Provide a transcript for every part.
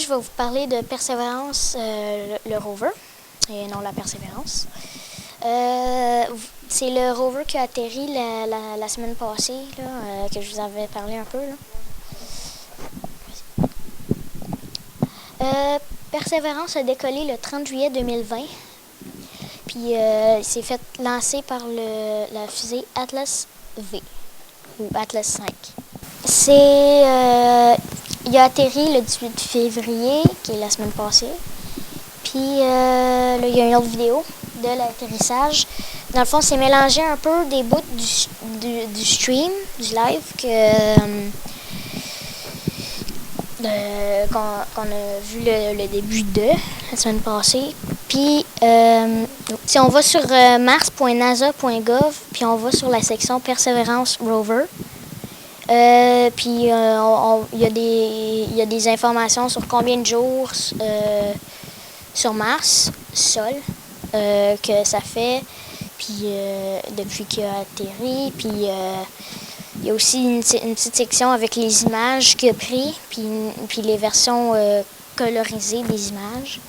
je vais vous parler de Persévérance, le rover, et non la Persévérance. C'est le rover qui a atterri la semaine passée, là, que je vous avais parlé un peu. Là. Persévérance a décollé le 30 juillet 2020, puis il s'est fait lancer par la fusée Atlas V, ou Atlas 5. Il a atterri le 18 février, qui est la semaine passée. Puis là, il y a une autre vidéo de l'atterrissage. Dans le fond, c'est mélangé un peu des bouts du stream, du live, qu'on a vu le début de la semaine passée. Puis, si on va sur mars.nasa.gov, puis on va sur la section Persévérance Rover, puis il y a des informations sur combien de jours sur Mars, sol, que ça fait, puis depuis qu'il a atterri, puis il y a aussi une petite section avec les images qu'il a pris, puis les versions colorisées des images.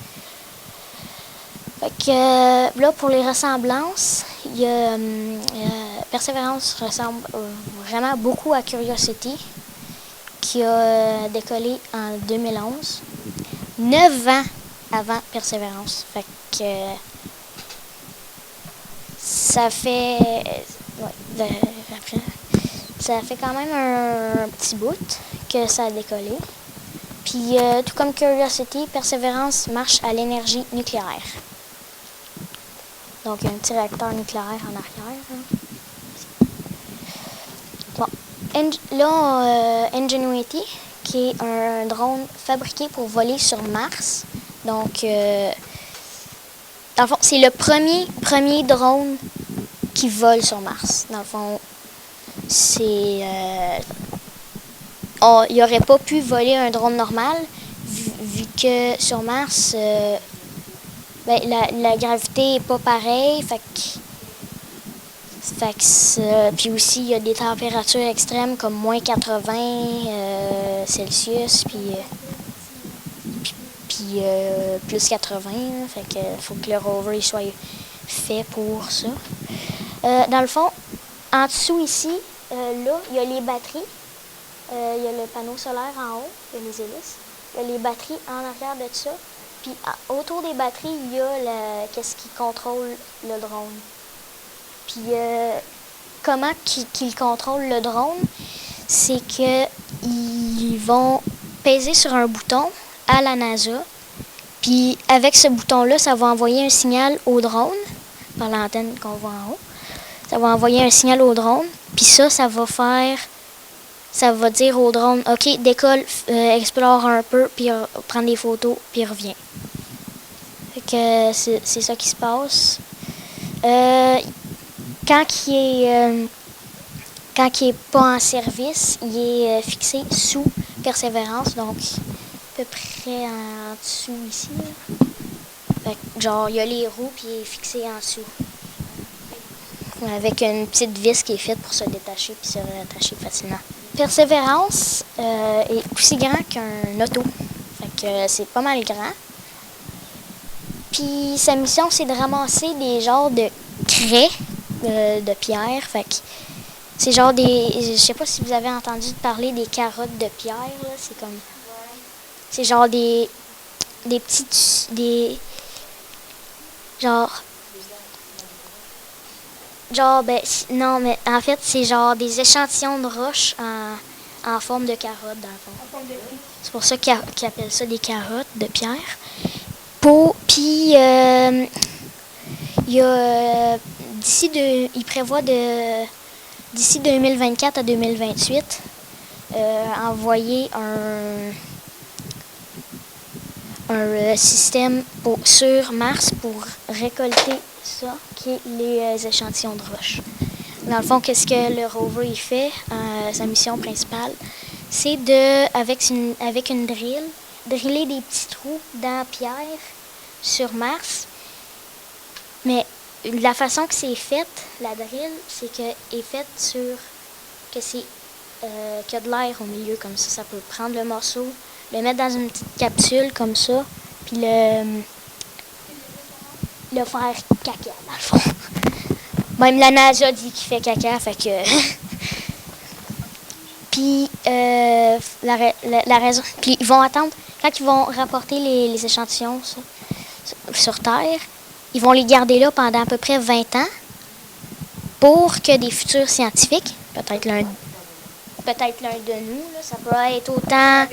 Fait que là, pour les ressemblances, Persévérance ressemble vraiment beaucoup à Curiosity, qui a décollé en 2011, 9 ans avant Persévérance. Fait que ça fait quand même un petit bout que ça a décollé. Puis tout comme Curiosity, Persévérance marche à l'énergie nucléaire. Donc, il y a un petit réacteur nucléaire en arrière. Bon. Ingenuity, qui est un drone fabriqué pour voler sur Mars. Donc, dans le fond, c'est le premier drone qui vole sur Mars. Dans le fond, il n'aurait pas pu voler un drone normal, vu que sur Mars, la gravité n'est pas pareille. Puis aussi, il y a des températures extrêmes comme moins 80 Celsius, puis plus 80. Fait que faut que le rover il soit fait pour ça. Dans le fond, en dessous ici, là, il y a les batteries. Il y a le panneau solaire en haut, il y a les hélices. Il y a les batteries en arrière de ça. Puis autour des batteries, il y a qu'est-ce qui contrôle le drone. Puis comment qu'ils contrôlent le drone, c'est qu'ils vont peser sur un bouton à la NASA. Puis avec ce bouton-là, ça va envoyer un signal au drone, par l'antenne qu'on voit en haut. Ça va envoyer un signal au drone. Puis ça va dire au drone, OK, décolle, explore un peu, puis prend des photos, puis revient. Fait que c'est ça qui se passe. Quand il est pas en service, il est fixé sous Persévérance, donc à peu près en dessous ici. Fait que, genre, il y a les roues, puis il est fixé en dessous. Avec une petite vis qui est faite pour se détacher puis se rattacher facilement. Persévérance est aussi grand qu'un auto. Fait que c'est pas mal grand. Puis sa mission, c'est de ramasser des genres de craie de pierre. Fait que c'est genre je sais pas si vous avez entendu parler des carottes de pierre, là. C'est comme... C'est genre des petits... non, mais en fait, c'est genre des échantillons de roches en forme de carotte, dans le fond. C'est pour ça qu'ils appellent ça des carottes de pierre. Puis, il prévoit d'ici 2024 à 2028, envoyer un système sur Mars pour récolter ça, qui est les échantillons de roches. Dans le fond, qu'est-ce que le rover il fait? Sa mission principale, c'est avec une drill, driller des petits trous dans la pierre sur Mars. Mais la façon que c'est fait, la drill, c'est qu'elle est faite qu'il y a de l'air au milieu, comme ça peut prendre le morceau, le mettre dans une petite capsule comme ça, puis le faire caca, dans le fond. Même la NASA dit qu'il fait caca, fait que... Puis, la raison... Puis, ils vont attendre, quand ils vont rapporter les échantillons ça, sur Terre, ils vont les garder là pendant à peu près 20 ans pour que des futurs scientifiques, peut-être l'un de nous, là, ça peut être autant...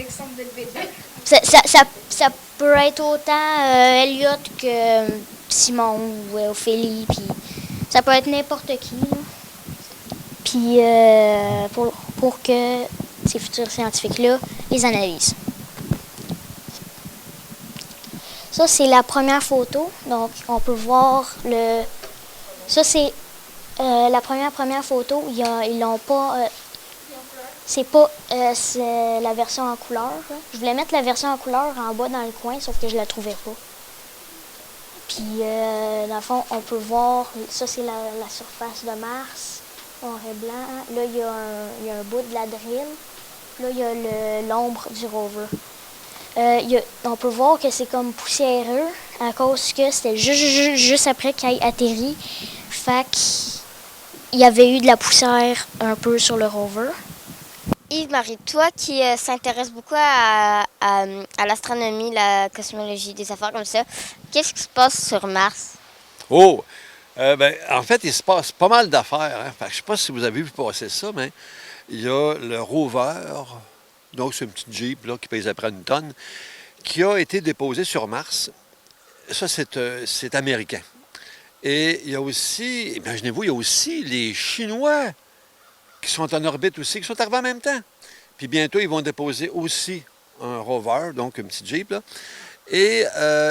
Ça peut être autant Elliot que Simon ou Ophélie, puis ça peut être n'importe qui. Là. Puis pour que ces futurs scientifiques-là les analysent. Ça, c'est la première photo. Donc, on peut voir le... Ça, c'est la première photo. Ils l'ont pas... c'est la version en couleur. Là. Je voulais mettre la version en couleur en bas dans le coin, sauf que je la trouvais pas. Puis, dans le fond, on peut voir... Ça, c'est la surface de Mars, noir et blanc. Là, il y a un bout de la drill. Là, il y a l'ombre du rover. On peut voir que c'est comme poussiéreux à cause que c'était juste après qu'il ait atterri. Fait qu'il y avait eu de la poussière un peu sur le rover. Yves-Marie, toi qui s'intéresse beaucoup à l'astronomie, la cosmologie, des affaires comme ça, qu'est-ce qui se passe sur Mars? Oh! En fait, il se passe pas mal d'affaires. Hein? Fait que je ne sais pas si vous avez vu passer ça, mais il y a le rover, donc c'est une petite Jeep là, qui pèse à près une tonne, qui a été déposé sur Mars. Ça, c'est américain. Et il y a aussi, imaginez-vous, il y a aussi les Chinois qui sont en orbite aussi, qui sont arrivés en même temps. Puis bientôt, ils vont déposer aussi un rover, donc une petite Jeep, là. Et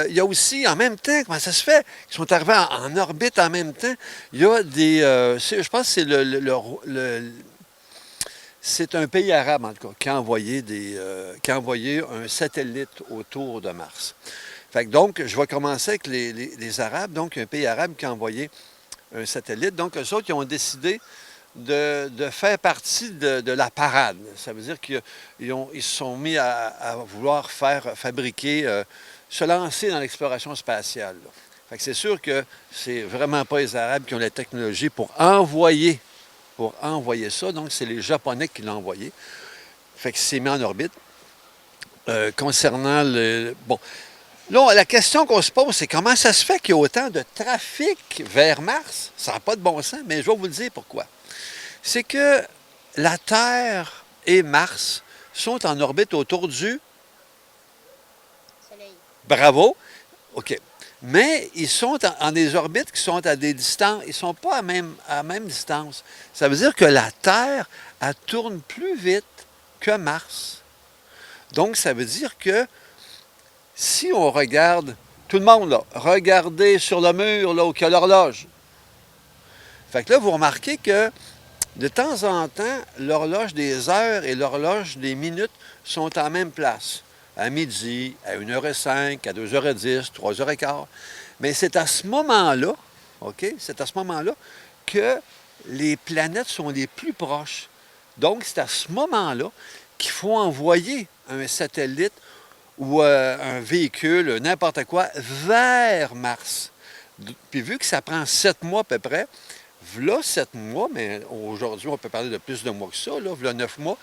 il y a aussi, en même temps, comment ça se fait? Ils sont arrivés en orbite en même temps. Il y a des... je pense que c'est c'est un pays arabe, en tout cas, qui a envoyé, qui a envoyé un satellite autour de Mars. Fait que donc, je vais commencer avec les Arabes. Donc, un pays arabe qui a envoyé un satellite. Donc, eux autres, ils ont décidé de faire partie de la parade. Ça veut dire qu'ils se sont mis à vouloir fabriquer, se lancer dans l'exploration spatiale. Là. Fait que c'est sûr que c'est vraiment pas les Arabes qui ont la technologie pour envoyer ça. Donc, c'est les Japonais qui l'ont envoyé. Fait que c'est mis en orbite. Concernant le... Bon, là, la question qu'on se pose, c'est comment ça se fait qu'il y a autant de trafic vers Mars? Ça n'a pas de bon sens, mais je vais vous le dire pourquoi. C'est que la Terre et Mars sont en orbite autour du... Soleil. Bravo. OK. Mais ils sont en des orbites qui sont à des distances. Ils ne sont pas à même distance. Ça veut dire que la Terre, elle tourne plus vite que Mars. Donc, ça veut dire que si on regarde, tout le monde, là, regardez sur le mur, là, où il y a l'horloge. Fait que là, vous remarquez que de temps en temps, l'horloge des heures et l'horloge des minutes sont en même place. À midi, à 1h05, à 2h10, 3h15. Mais c'est à ce moment-là, OK? C'est à ce moment-là que les planètes sont les plus proches. Donc, c'est à ce moment-là qu'il faut envoyer un satellite ou un véhicule, n'importe quoi, vers Mars. Puis vu que ça prend 7 mois à peu près, v'là 7 mois, mais aujourd'hui, on peut parler de plus de mois que ça, là, v'là 9 mois,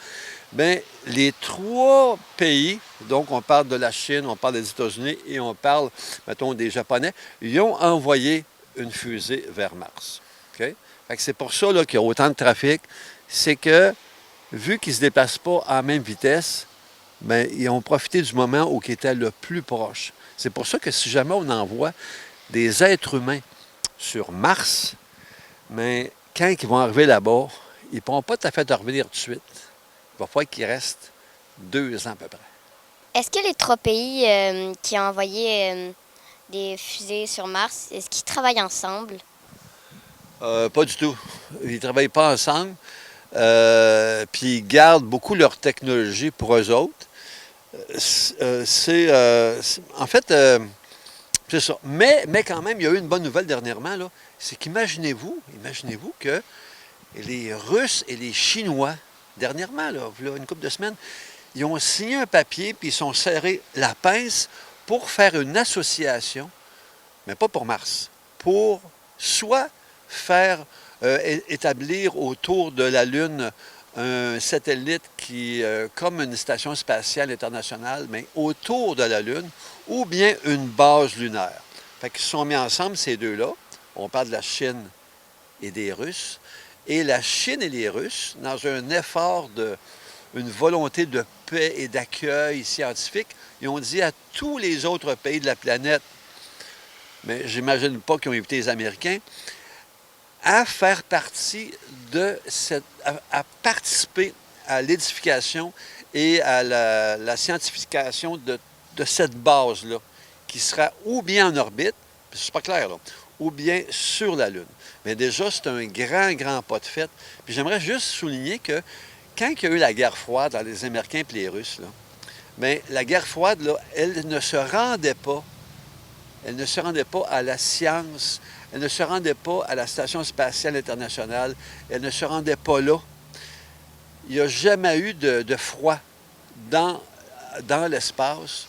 bien, les 3 pays, donc on parle de la Chine, on parle des États-Unis et on parle, mettons, des Japonais, ils ont envoyé une fusée vers Mars. Okay? Fait que c'est pour ça là, qu'il y a autant de trafic. C'est que, vu qu'ils ne se déplacent pas à la même vitesse, bien, ils ont profité du moment où ils étaient le plus proche. C'est pour ça que si jamais on envoie des êtres humains sur Mars, mais quand ils vont arriver là-bas, ils ne pourront pas tout à fait revenir tout de suite. Il va falloir qu'ils restent 2 ans à peu près. Est-ce que les 3 pays qui ont envoyé des fusées sur Mars, est-ce qu'ils travaillent ensemble? Pas du tout. Ils ne travaillent pas ensemble. Puis ils gardent beaucoup leur technologie pour eux autres. En fait, c'est ça. Mais quand même, il y a eu une bonne nouvelle dernièrement, là. C'est qu'imaginez-vous que les Russes et les Chinois, dernièrement, là, une couple de semaines, ils ont signé un papier, puis ils sont serrés la pince pour faire une association, mais pas pour Mars, pour soit faire établir autour de la Lune un satellite qui, comme une station spatiale internationale, mais autour de la Lune, ou bien une base lunaire. Fait qu'ils se sont mis ensemble, ces deux-là. On parle de la Chine et des Russes. Et la Chine et les Russes, dans un effort une volonté de paix et d'accueil scientifique, ils ont dit à tous les autres pays de la planète, mais j'imagine pas qu'ils ont invité les Américains, à faire partie de à participer à l'édification et à la scientification de cette base-là, qui sera ou bien en orbite, c'est pas clair là, ou bien sur la Lune. Mais déjà, c'est un grand, grand pas de fait. Puis j'aimerais juste souligner que quand il y a eu la guerre froide entre les Américains et les Russes, là, bien, la guerre froide, là, elle ne se rendait pas à la science, elle ne se rendait pas à la Station spatiale internationale, elle ne se rendait pas là. Il n'y a jamais eu de froid dans l'espace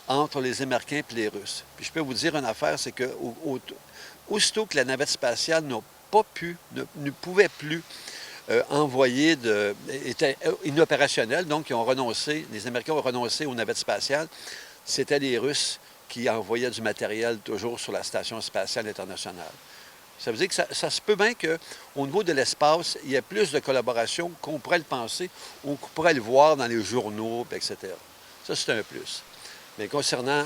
entre les Américains et les Russes. Puis je peux vous dire une affaire, c'est que aussitôt que la navette spatiale ne pouvait plus envoyer était inopérationnelle, donc ils ont renoncé, les Américains ont renoncé aux navettes spatiales, c'était les Russes qui envoyaient du matériel toujours sur la Station spatiale internationale. Ça veut dire que ça se peut bien qu'au niveau de l'espace, il y ait plus de collaboration qu'on pourrait le penser ou qu'on pourrait le voir dans les journaux, etc. Ça, c'est un plus. Mais concernant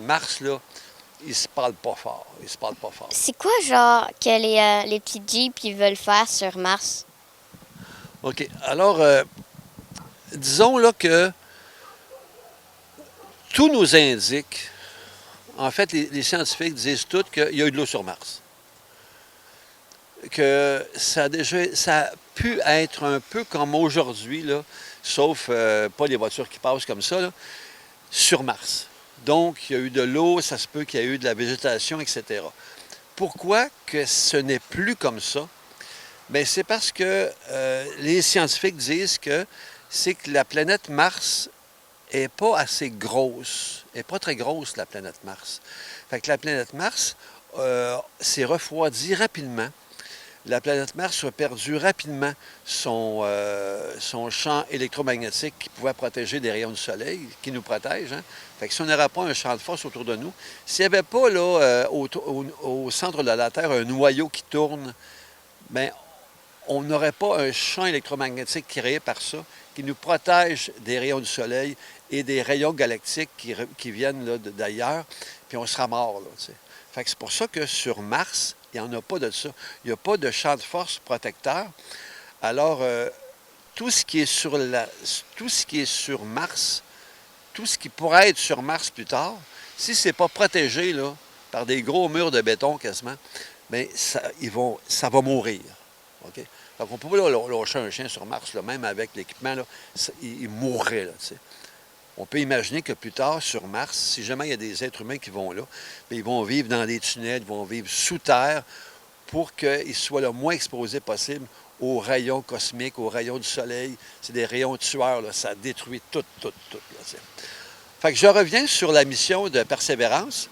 Mars, là, ils ne se parlent pas fort. Ils se parlent pas fort. C'est quoi, genre, que les petits Jeeps ils veulent faire sur Mars? OK. Alors, disons là que tout nous indique, en fait, les scientifiques disent tous qu'il y a eu de l'eau sur Mars. Que ça a pu être un peu comme aujourd'hui, là, sauf pas les voitures qui passent comme ça, là, sur Mars. Donc, il y a eu de l'eau, ça se peut qu'il y ait eu de la végétation, etc. Pourquoi que ce n'est plus comme ça? Bien, c'est parce que les scientifiques disent que c'est que la planète Mars n'est pas assez grosse. Elle n'est pas très grosse, la planète Mars. Fait que la planète Mars s'est refroidie rapidement. La planète Mars a perdu rapidement son champ électromagnétique qui pouvait protéger des rayons du soleil, qui nous protège. Hein? Fait que si on n'aurait pas un champ de force autour de nous, s'il n'y avait pas là, au centre de la Terre un noyau qui tourne, bien, on n'aurait pas un champ électromagnétique créé par ça qui nous protège des rayons du soleil et des rayons galactiques qui viennent là, d'ailleurs, puis on sera mort. Là, tu sais. Fait que c'est pour ça que sur Mars, il n'y en a pas de ça. Il n'y a pas de champ de force protecteur. Alors, tout ce qui est sur Mars, tout ce qui pourrait être sur Mars plus tard, si ce n'est pas protégé là, par des gros murs de béton quasiment, bien, ça va mourir. Okay? Donc, on ne peut pas lâcher un chien sur Mars, là, même avec l'équipement, là, il mourrait. Là, on peut imaginer que plus tard, sur Mars, si jamais il y a des êtres humains qui vont là, bien, ils vont vivre dans des tunnels, ils vont vivre sous terre pour qu'ils soient le moins exposés possible aux rayons cosmiques, aux rayons du soleil. C'est des rayons tueurs, là, ça détruit tout. Là, fait que je reviens sur la mission de Persévérance.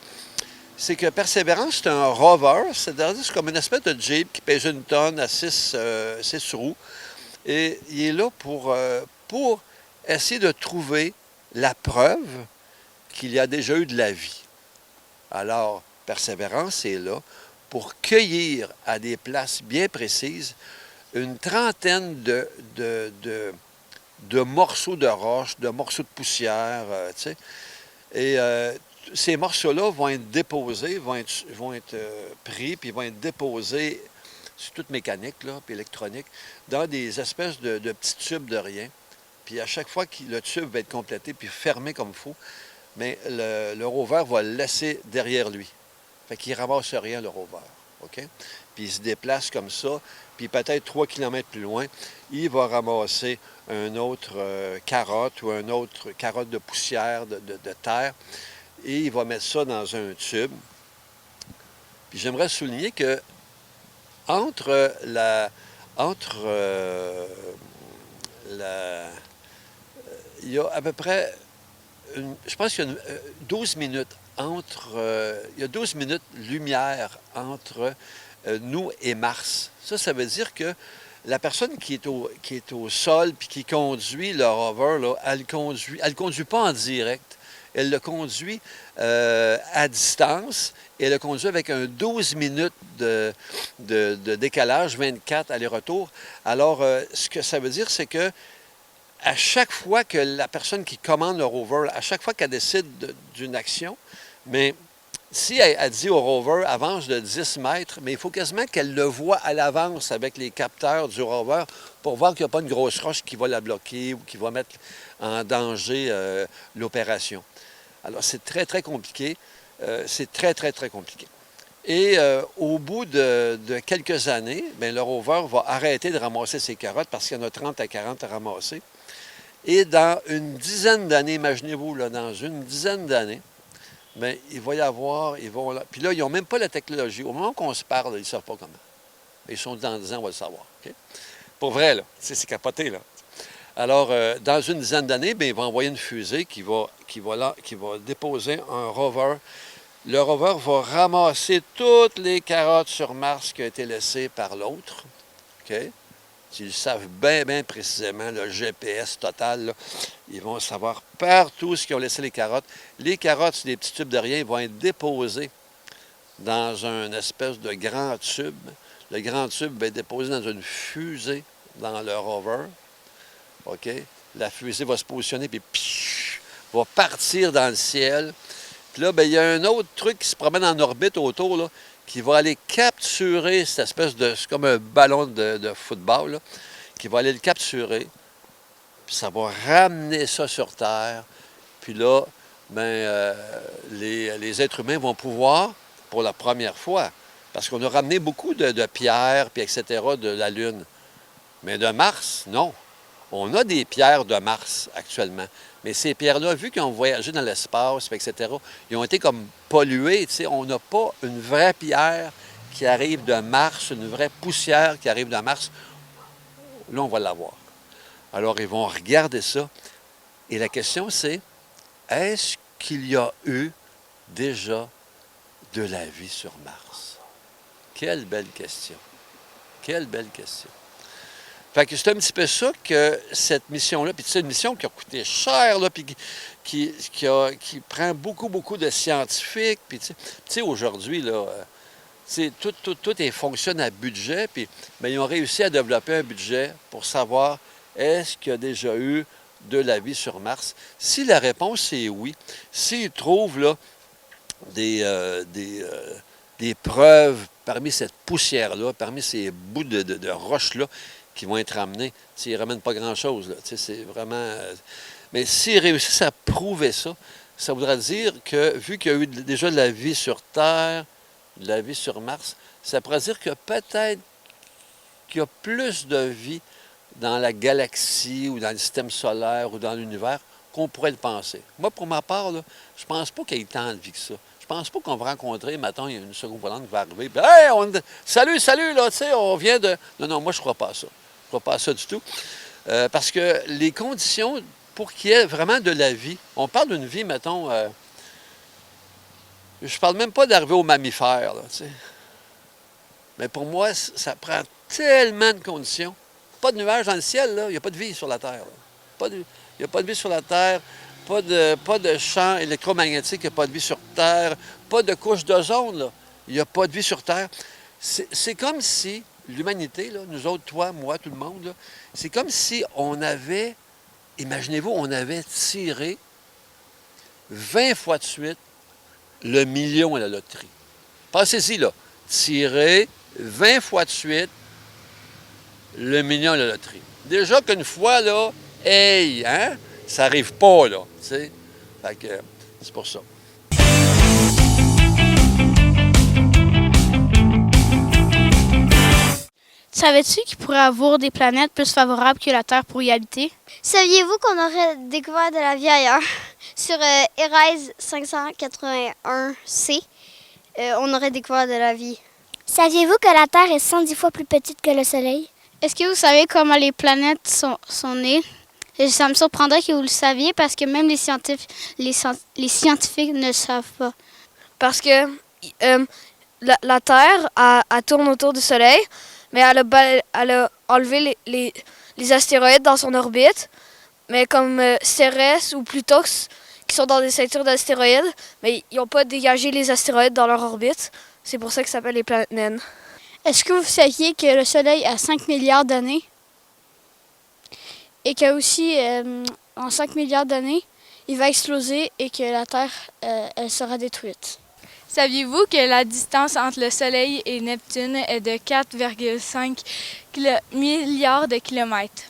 C'est que Persévérance, c'est un rover, c'est-à-dire c'est comme une espèce de Jeep qui pèse une tonne à 6 roues. Et il est là pour essayer de trouver la preuve qu'il y a déjà eu de la vie. Alors, Persévérance est là pour cueillir à des places bien précises une trentaine de morceaux de roche, de morceaux de poussière, tu sais. Et ces morceaux-là vont être déposés, vont être pris, puis vont être déposés, c'est toute mécanique, là, puis électronique, dans des espèces de petits tubes de rien. Puis à chaque fois que le tube va être complété, puis fermé comme il faut, mais le rover va le laisser derrière lui. Fait qu'il ne ramasse rien, le rover. OK? Puis il se déplace comme ça, puis peut-être 3 kilomètres plus loin, il va ramasser un autre carotte ou un autre carotte de poussière, de terre, et il va mettre ça dans un tube. Puis j'aimerais souligner que entre il y a à peu près, je pense qu'il y a 12 minutes il y a 12 minutes lumière entre nous et Mars. Ça veut dire que la personne qui est au sol puis qui conduit le rover, là, elle le conduit pas en direct. Elle le conduit à distance et elle le conduit avec un 12 minutes de décalage, 24 aller-retour. Alors, ce que ça veut dire, c'est que à chaque fois que la personne qui commande le rover, à chaque fois qu'elle décide d'une action, mais si elle dit au rover, avance de 10 mètres, mais il faut quasiment qu'elle le voie à l'avance avec les capteurs du rover pour voir qu'il n'y a pas une grosse roche qui va la bloquer ou qui va mettre en danger l'opération. Alors, c'est très, très compliqué. C'est très, très, très compliqué. Et au bout de quelques années, bien, le rover va arrêter de ramasser ses carottes parce qu'il y en a 30 à 40 à ramasser. Et dans une dizaine d'années, imaginez-vous, là, dans une dizaine d'années, bien, il va y avoir, puis là, ils n'ont même pas la technologie. Au moment qu'on se parle, ils ne savent pas comment. Ils sont dans 10 ans, on va le savoir. Okay? Pour vrai, là, c'est capoté, là. Alors, dans une dizaine d'années, bien, ils vont envoyer une fusée qui va déposer un rover. Le rover va ramasser toutes les carottes sur Mars qui ont été laissées par l'autre. OK? Ils savent bien, bien précisément, le GPS total, là, ils vont savoir partout ce qu'ils ont laissé les carottes. Les carottes, c'est des petits tubes de rien, ils vont être déposés dans une espèce de grand tube. Le grand tube va être déposé dans une fusée dans le rover. OK? La fusée va se positionner, puis va partir dans le ciel. Puis là, bien, il y a un autre truc qui se promène en orbite autour, là, qui va aller capturer cette espèce de... C'est comme un ballon de football, là, qui va aller le capturer. Puis ça va ramener ça sur Terre. Puis là, bien, les êtres humains vont pouvoir, pour la première fois, parce qu'on a ramené beaucoup de pierres, puis etc., de la Lune. Mais de Mars, non. On a des pierres de Mars actuellement. Mais ces pierres-là, vu qu'ils ont voyagé dans l'espace, etc., ils ont été comme polluées. On n'a pas une vraie pierre qui arrive de Mars, une vraie poussière qui arrive de Mars. Là, on va l'avoir. Alors, ils vont regarder ça. Et la question, c'est, est-ce qu'il y a eu déjà de la vie sur Mars? Quelle belle question. Quelle belle question. Fait que c'est un petit peu ça que cette mission-là, puis c'est une mission qui a coûté cher, là, puis qui prend beaucoup, beaucoup de scientifiques. Puis tu sais, aujourd'hui, là, tout fonctionne à budget, puis bien, ils ont réussi à développer un budget pour savoir est-ce qu'il y a déjà eu de la vie sur Mars. Si la réponse est oui, s'ils trouvent là, des preuves parmi cette poussière-là, parmi ces bouts de roches-là, qui vont être ramenés. Ils ne ramènent pas grand-chose. C'est vraiment... Mais s'ils réussissent à prouver ça, ça voudra dire que, vu qu'il y a eu déjà de la vie sur Terre, de la vie sur Mars, ça pourrait dire que peut-être qu'il y a plus de vie dans la galaxie ou dans le système solaire ou dans l'univers qu'on pourrait le penser. Moi, pour ma part, là, je pense pas qu'il y ait tant de vie que ça. Je pense pas qu'on va rencontrer, maintenant il y a une seconde volante qui va arriver, puis, hey, salut, là, tu sais, on vient de... Non, moi, je crois pas à ça. Je ne crois pas à ça du tout. Parce que les conditions pour qu'il y ait vraiment de la vie, on parle d'une vie, mettons, je parle même pas d'arriver aux mammifères, là, tu sais. Mais pour moi, ça prend tellement de conditions. Pas de nuages dans le ciel, là, il n'y a pas de vie sur la Terre. Il n'y a pas de vie sur la Terre, pas de champ électromagnétique, il n'y a pas de vie sur Terre, pas de couche d'ozone, là. Il n'y a pas de vie sur Terre. C'est comme si l'humanité, là, nous autres, toi, moi, tout le monde, c'est comme si on avait, imaginez-vous, on avait tiré 20 fois de suite le million à la loterie. Pensez-y, là. Tirer 20 fois de suite le million à la loterie. Déjà qu'une fois, là, hey, hein, ça n'arrive pas, là, tu sais. Fait que c'est pour ça. Savais-tu qu'il pourrait y avoir des planètes plus favorables que la Terre pour y habiter? Saviez-vous qu'on aurait découvert de la vie ailleurs? Sur Erise 581c, on aurait découvert de la vie. Saviez-vous que la Terre est 110 fois plus petite que le Soleil? Est-ce que vous savez comment les planètes sont nées? Ça me surprendrait que vous le saviez parce que même les scientifiques ne le savent pas. Parce que la Terre, elle tourne autour du Soleil, mais elle a enlevé les astéroïdes dans son orbite. Mais comme Cérès ou Plutox, qui sont dans des ceintures d'astéroïdes, mais ils n'ont pas dégagé les astéroïdes dans leur orbite. C'est pour ça que ça s'appelle les planètes naines. Est-ce que vous saviez que le Soleil a 5 milliards d'années? Et que aussi, en 5 milliards d'années, il va exploser et que la Terre, elle sera détruite. Saviez-vous que la distance entre le Soleil et Neptune est de 4,5 milliards de kilomètres?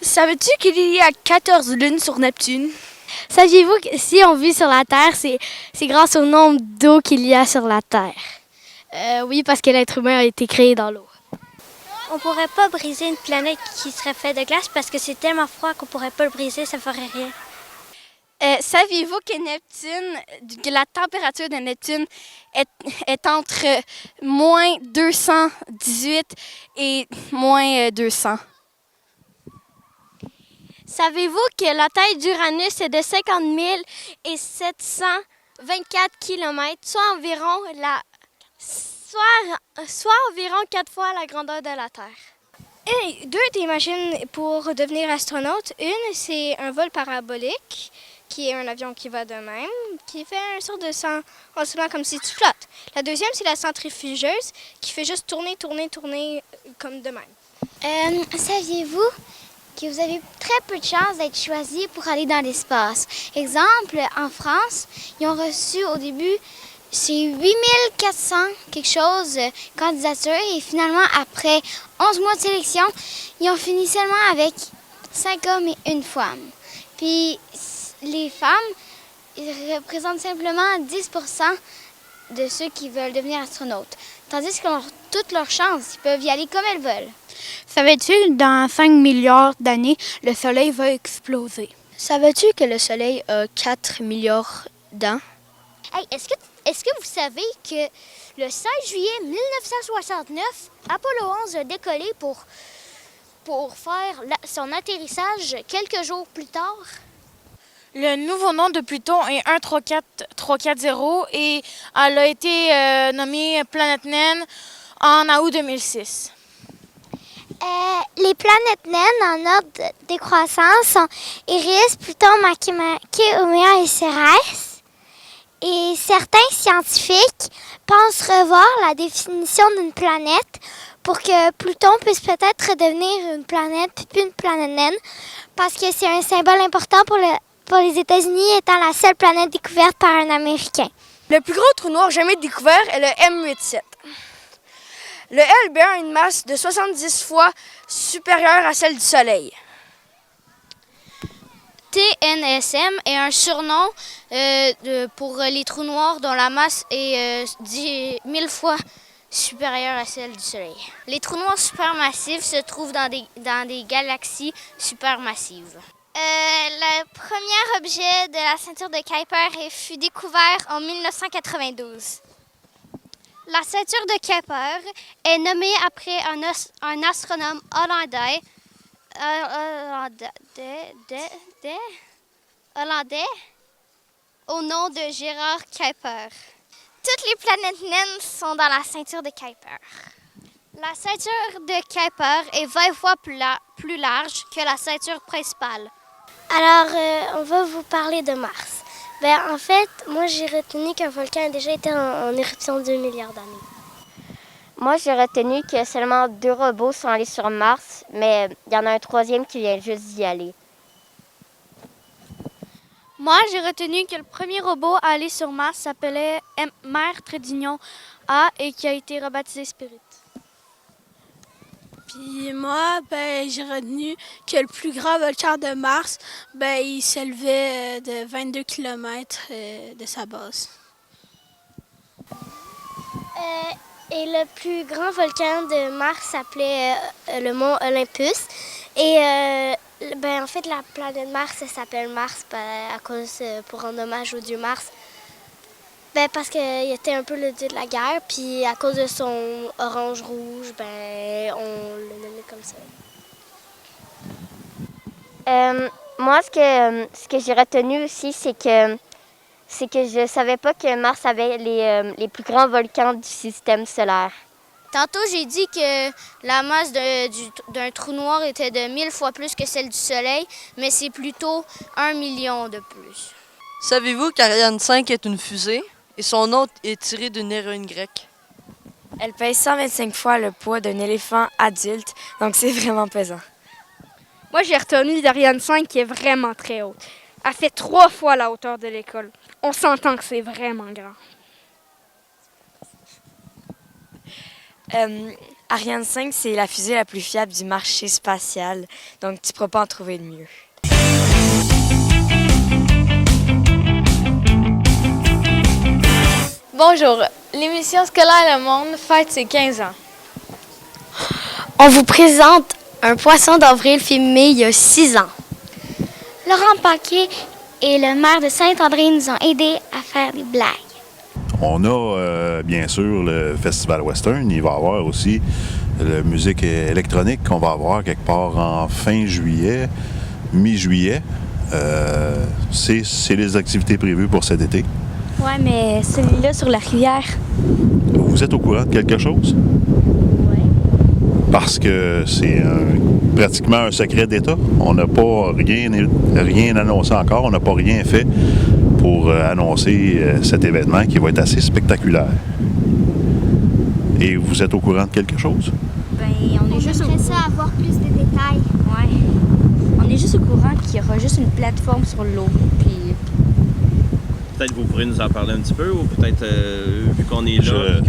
Savais-tu qu'il y a 14 lunes sur Neptune? Saviez-vous que si on vit sur la Terre, c'est grâce au nombre d'eau qu'il y a sur la Terre? Oui, parce que l'être humain a été créé dans l'eau. On pourrait pas briser une planète qui serait faite de glace parce que c'est tellement froid qu'on pourrait pas le briser, ça ferait rien. Saviez-vous que la température de Neptune est entre moins 218 et moins 200? Savez-vous que la taille d'Uranus est de 50 000 et 724 km, soit environ 4 fois la grandeur de la Terre? Et deux des machines pour devenir astronaute. Une, c'est un vol parabolique, qui est un avion qui va de même, qui fait un sort de sentiment comme si tu flottes. La deuxième, c'est la centrifugeuse, qui fait juste tourner comme de même. Saviez-vous que vous avez très peu de chances d'être choisi pour aller dans l'espace? Exemple, en France, ils ont reçu au début, c'est 8400 quelque chose candidatures et finalement, après 11 mois de sélection, ils ont fini seulement avec 5 hommes et une femme. Puis les femmes, ils représentent simplement 10% de ceux qui veulent devenir astronautes. Tandis qu'ils ont toutes leurs chances, ils peuvent y aller comme elles veulent. Savais-tu que dans 5 milliards d'années, le Soleil va exploser? Savais-tu que le Soleil a 4 milliards d'ans? Hey, est-ce que vous savez que le 16 juillet 1969, Apollo 11 a décollé pour faire son atterrissage quelques jours plus tard? Le nouveau nom de Pluton est 134340 et elle a été nommée planète naine en août 2006. Les planètes naines en ordre de décroissance sont Eris, Pluton, Makemake, Oumuamua et Cérès. Et certains scientifiques pensent revoir la définition d'une planète pour que Pluton puisse peut-être devenir une planète puis une planète naine parce que c'est un symbole important pour les États-Unis étant la seule planète découverte par un Américain. Le plus gros trou noir jamais découvert est le M87. Le LB a une masse de 70 fois supérieure à celle du Soleil. TNSM est un surnom pour les trous noirs dont la masse est 10 000 fois supérieure à celle du Soleil. Les trous noirs supermassifs se trouvent dans des galaxies supermassives. Le premier objet de la ceinture de Kuiper fut découvert en 1992. La ceinture de Kuiper est nommée après un astronome hollandais au nom de Gérard Kuiper. Toutes les planètes naines sont dans la ceinture de Kuiper. La ceinture de Kuiper est 20 fois plus large que la ceinture principale. Alors, on va vous parler de Mars. En fait, moi, j'ai retenu qu'un volcan a déjà été en éruption 2 milliards d'années. Moi, j'ai retenu que seulement 2 robots sont allés sur Mars, mais il y en a un troisième qui vient juste d'y aller. Moi, j'ai retenu que le premier robot à aller sur Mars s'appelait Mère Trédignon A et qui a été rebaptisé Spirit. Puis moi, j'ai retenu que le plus grand volcan de Mars, il s'élevait de 22 km de sa base. Et le plus grand volcan de Mars s'appelait le mont Olympus. Et en fait, la planète Mars, elle s'appelle Mars pour rendre hommage au dieu Mars. Parce qu'il était un peu le dieu de la guerre, puis à cause de son orange-rouge, on le nommait comme ça. Moi, ce que j'ai retenu aussi, c'est que je savais pas que Mars avait les plus grands volcans du système solaire. Tantôt, j'ai dit que la masse d'un trou noir était de 1000 fois plus que celle du Soleil, mais c'est plutôt 1 million de plus. Savez-vous qu'Ariane 5 est une fusée et son nom est tiré d'une héroïne grecque? Elle pèse 125 fois le poids d'un éléphant adulte, donc c'est vraiment pesant. Moi, j'ai retenu d'Ariane 5 qui est vraiment très haute. Elle fait 3 fois la hauteur de l'école. On s'entend que c'est vraiment grand. Ariane 5, c'est la fusée la plus fiable du marché spatial, donc tu ne pourras pas en trouver de mieux. Bonjour, l'émission scolaire Le Monde fête ses 15 ans. On vous présente un poisson d'avril filmé il y a 6 ans. Laurent Paquet et le maire de Saint-André nous ont aidés à faire des blagues. On a bien sûr le Festival Western. Il va y avoir aussi la musique électronique qu'on va avoir quelque part en fin juillet, mi-juillet. C'est les activités prévues pour cet été. Oui, mais celui-là sur la rivière. Vous êtes au courant de quelque chose? Oui. Parce que c'est pratiquement un secret d'État. On n'a pas rien annoncé encore. On n'a pas rien fait pour annoncer cet événement qui va être assez spectaculaire. Et vous êtes au courant de quelque chose? Ben, on J'aimerais ça avoir plus de détails. Ouais. On est juste au courant qu'il y aura juste une plateforme sur l'eau. Puis peut-être que vous pourrez nous en parler un petit peu, ou peut-être, vu qu'on est là...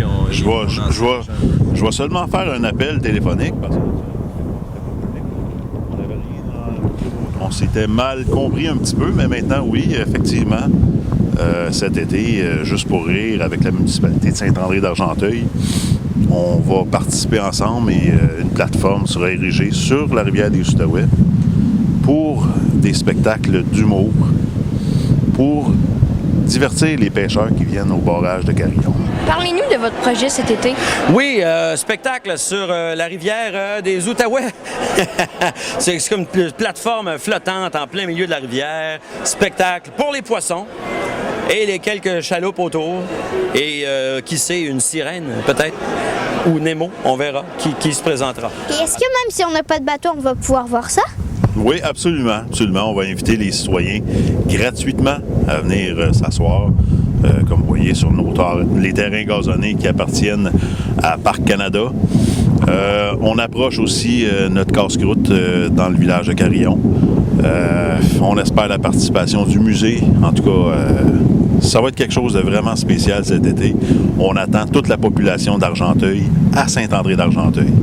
Je vais seulement faire un appel téléphonique. Parce que on s'était mal compris un petit peu, mais maintenant, oui, effectivement, cet été, juste pour rire, avec la municipalité de Saint-André d'Argenteuil, on va participer ensemble et une plateforme sera érigée sur la rivière des Outaouais pour des spectacles d'humour, pour divertir les pêcheurs qui viennent au barrage de Carillon. Parlez-nous de votre projet cet été. Oui, spectacle sur la rivière des Outaouais. C'est comme une plateforme flottante en plein milieu de la rivière. Spectacle pour les poissons et les quelques chaloupes autour. Et qui sait, une sirène peut-être, ou Nemo, on verra, qui se présentera. Et est-ce que même si on n'a pas de bateau, on va pouvoir voir ça? Oui, absolument, absolument. On va inviter les citoyens gratuitement à venir s'asseoir, comme vous voyez, sur les terrains gazonnés qui appartiennent à Parc Canada. On approche aussi notre casse-croûte dans le village de Carillon. On espère la participation du musée. En tout cas, ça va être quelque chose de vraiment spécial cet été. On attend toute la population d'Argenteuil à Saint-André d'Argenteuil.